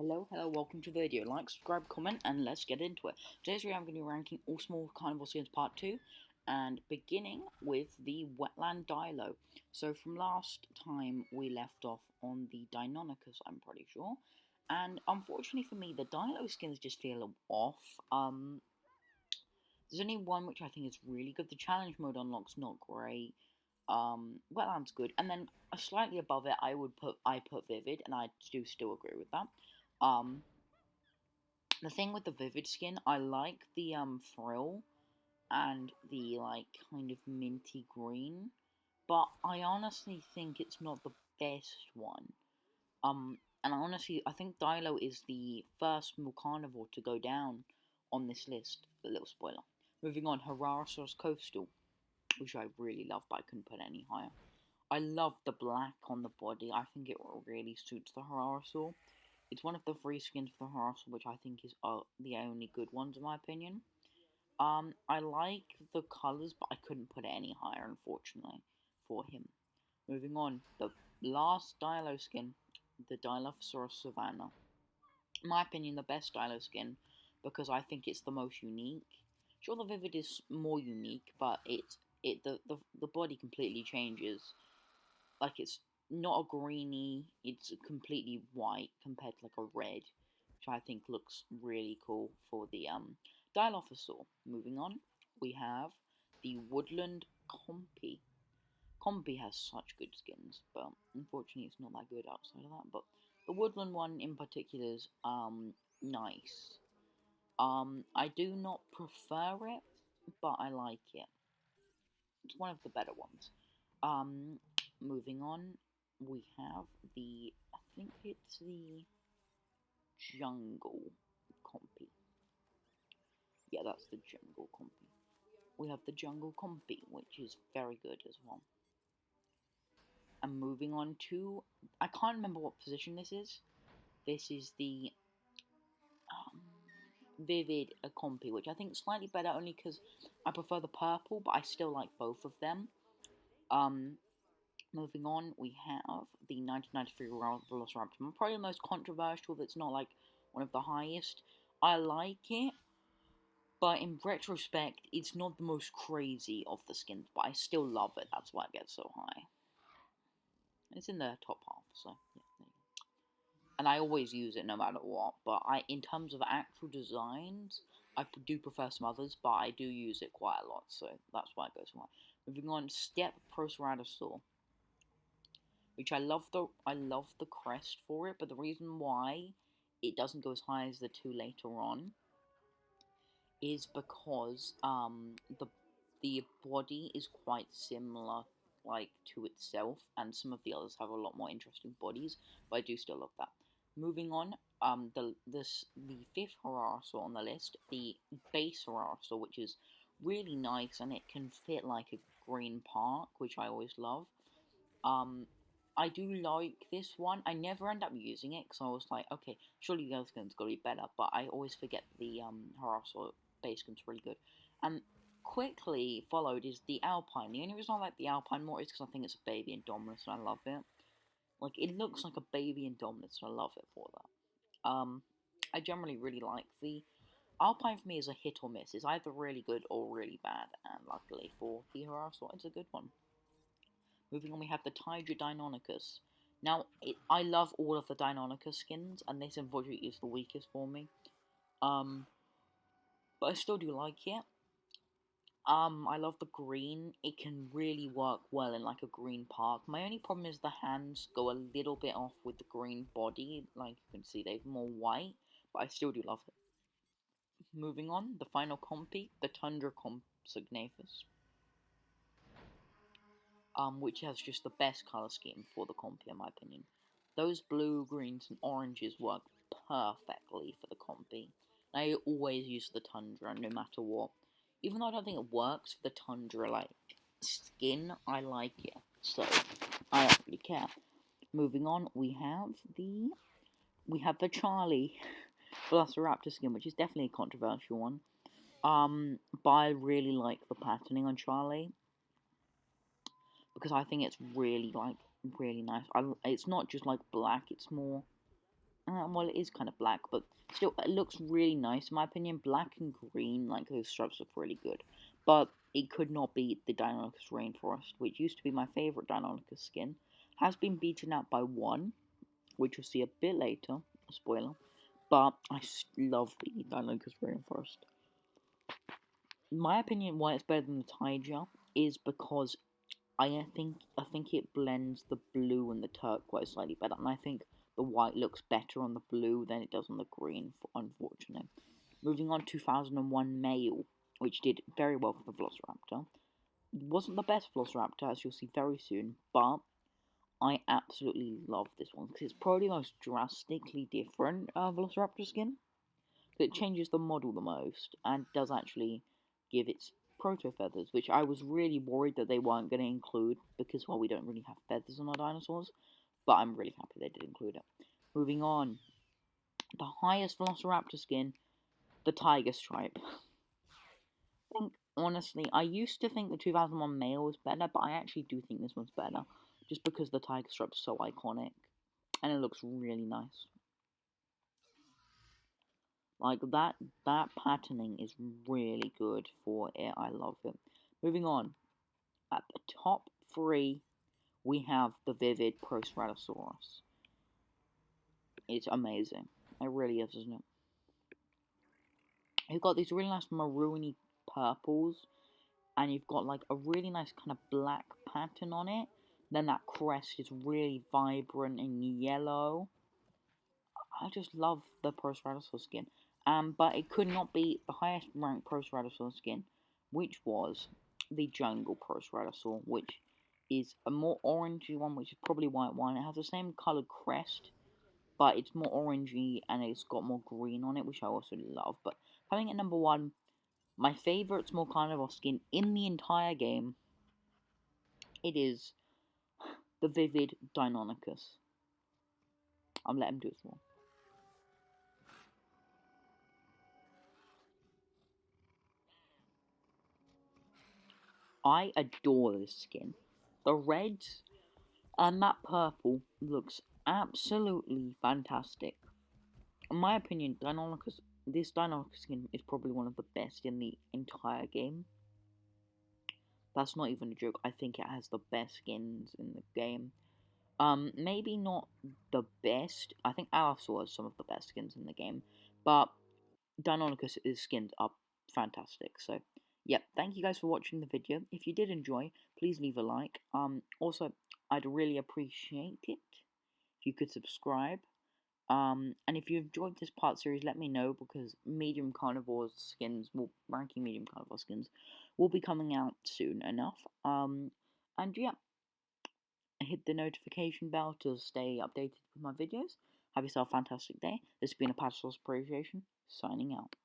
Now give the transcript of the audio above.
Hello, welcome to the video. Like, subscribe, comment, and let's get into it. Today's video I'm going to be ranking all small carnivore skins part 2, and beginning with the Wetland Dilo. So from last time we left off on the Dinonicus, I'm pretty sure, and unfortunately for me, the Dilo skins just feel off. There's only one which I think is really good. The challenge mode unlock's not great. Wetland's good, and then slightly above it, I put Vivid, and I do still agree with that. The thing with the Vivid skin, I like the frill and the kind of minty green, but I honestly think it's not the best one. And I think Dilo is the first carnivore to go down on this list. A little spoiler. Moving on, Herrerasaurus Coastal, which I really love, but I couldn't put any higher. I love the black on the body. I think it really suits the Herrerasaur. It's one of the free skins for the Herrerasaur, which I think is the only good ones in my opinion. I like the colours, but I couldn't put it any higher, unfortunately, for him. Moving on, the last Dilo skin, the Dilophosaurus Savannah. In my opinion, the best Dilo skin, because I think it's the most unique. Sure, the Vivid is more unique, but the body completely changes. Like, it's not a greeny, it's completely white compared to like a red, which I think looks really cool for the Dilophosaur. Moving on, we have the Woodland Compy. Combi has such good skins, but unfortunately it's not that good outside of that. But the Woodland one in particular is nice. I do not prefer it, but I like it. It's one of the better ones. Moving on, we have I think it's the Jungle Compy. Yeah, that's the Jungle Compy. We have the Jungle Compy, which is very good as well. And moving on to, I can't remember what position this is. This is the Vivid Compy, which I think is slightly better only because I prefer the purple, but I still like both of them. Moving on, we have the 1993 Velociraptor. Probably the most controversial, that's not like one of the highest. I like it, but in retrospect, it's not the most crazy of the skins, but I still love it. That's why it gets so high. It's in the top half, so yeah. And I always use it no matter what, but in terms of actual designs, I do prefer some others, but I do use it quite a lot, so that's why it goes so high. Moving on, Steppe Proceratosaur, which I love the crest for it, but the reason why it doesn't go as high as the two later on is because the body is quite similar to itself, and some of the others have a lot more interesting bodies, but I do still love that. Moving on, the fifth Herrerasaur on the list, the base Herrerasaur, which is really nice, and it can fit like a green park, which I always love. I do like this one. I never end up using it, because I was like, okay, surely the other skin's got to be better, but I always forget the Herrerasaur base skin's really good. And quickly followed is the Alpine. The only reason I like the Alpine more is because I think it's a baby Indominus, and I love it. Like, it looks like a baby Indominus, and I love it for that. I generally really like the Alpine. For me is a hit or miss. It's either really good or really bad, and luckily for the Herrerasaur, it's a good one. Moving on, we have the Tiger Dinonicus. Now, I love all of the Dinonicus skins, and this unfortunately is the weakest for me. But I still do like it. I love the green. It can really work well in like a green park. My only problem is the hands go a little bit off with the green body. Like you can see, they're more white, but I still do love it. Moving on, the final Compy, the Tundra Compsognathus. Which has just the best colour scheme for the Compy in my opinion. Those blue, greens, and oranges work perfectly for the Compy. I always use the Tundra no matter what. Even though I don't think it works for the Tundra skin, I like it, so I don't really care. Moving on, we have the Charlie Velociraptor skin, which is definitely a controversial one. But I really like the patterning on Charlie, because I think it's really nice. It's not just like black, it's more well, it is kind of black, but still, it looks really nice. In my opinion, black and green, like those stripes, look really good. But it could not beat the Dinonicus Rainforest, which used to be my favorite Dinonicus skin. Has been beaten out by one, which you'll see a bit later. A spoiler. But I love the Dinonicus Rainforest. In my opinion, why it's better than the Tyger is because I think it blends the blue and the turquoise slightly better, and I think the white looks better on the blue than it does on the green, unfortunately. Moving on, 2001 Male, which did very well for the Velociraptor. It wasn't the best Velociraptor, as you'll see very soon, but I absolutely love this one because it's probably the most drastically different Velociraptor skin. It changes the model the most and does actually give its proto feathers, which I was really worried that they weren't going to include because, well, we don't really have feathers on our dinosaurs, but I'm really happy they did include it. Moving on, the highest Velociraptor skin, the Tiger Stripe. I think, honestly, I used to think the 2001 Male was better, but I actually do think this one's better, just because the Tiger Stripe's so iconic, and it looks really nice. Like, that patterning is really good for it. I love it. Moving on. At the top 3, we have the Vivid Proceratosaurus. It's amazing. It really is, isn't it? You've got these really nice maroony purples, and you've got like a really nice kind of black pattern on it. Then that crest is really vibrant and yellow. I just love the Proceratosaurus skin. But it could not be the highest ranked Proceratosaurus skin, which was the Jungle Proceratosaur, which is a more orangey one, which is probably white one. It has the same coloured crest, but it's more orangey and it's got more green on it, which I also love. But coming at number 1, my favourite small carnivore skin in the entire game, it is the Vivid Deinonychus. I'll let him do it more. I adore this skin. The reds and that purple looks absolutely fantastic. In my opinion, this Deinonychus skin is probably one of the best in the entire game. That's not even a joke. I think it has the best skins in the game. Maybe not the best. I think Allosaur has some of the best skins in the game, but Deinonychus' skins are fantastic. So, yep, thank you guys for watching the video. If you did enjoy, please leave a like. Also, I'd really appreciate it if you could subscribe. And if you enjoyed this part series, let me know, because ranking medium carnivore skins will be coming out soon enough. And yeah, hit the notification bell to stay updated with my videos. Have yourself a fantastic day. This has been a Patterson Appreciation, signing out.